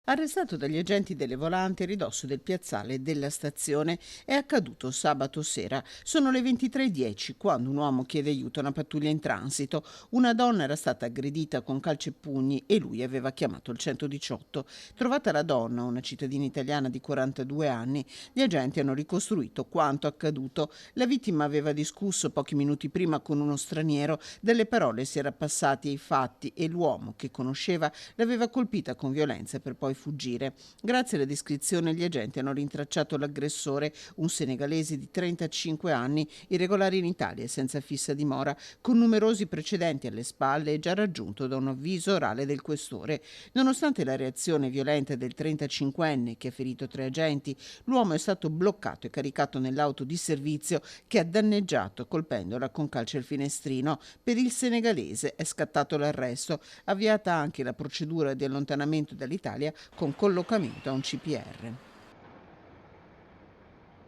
Arrestato dagli agenti delle volanti a ridosso del piazzale della stazione. È accaduto sabato sera. Sono le 23:10 quando un uomo chiede aiuto a una pattuglia in transito. Una donna era stata aggredita con calci e pugni e lui aveva chiamato il 118. Trovata la donna, una cittadina italiana di 42 anni, gli agenti hanno ricostruito quanto accaduto. La vittima aveva discusso pochi minuti prima con uno straniero, delle parole si era passati ai fatti e l'uomo, che conosceva, l'aveva colpita con violenza per poi fuggire. Grazie alla descrizione gli agenti hanno rintracciato l'aggressore, un senegalese di 35 anni, irregolare in Italia e senza fissa dimora, con numerosi precedenti alle spalle e già raggiunto da un avviso orale del questore. Nonostante la reazione violenta del 35enne che ha ferito 3 agenti, l'uomo è stato bloccato e caricato nell'auto di servizio che ha danneggiato colpendola con calci al finestrino. Per il senegalese è scattato l'arresto, avviata anche la procedura di allontanamento dall'Italia con collocamento a un CPR.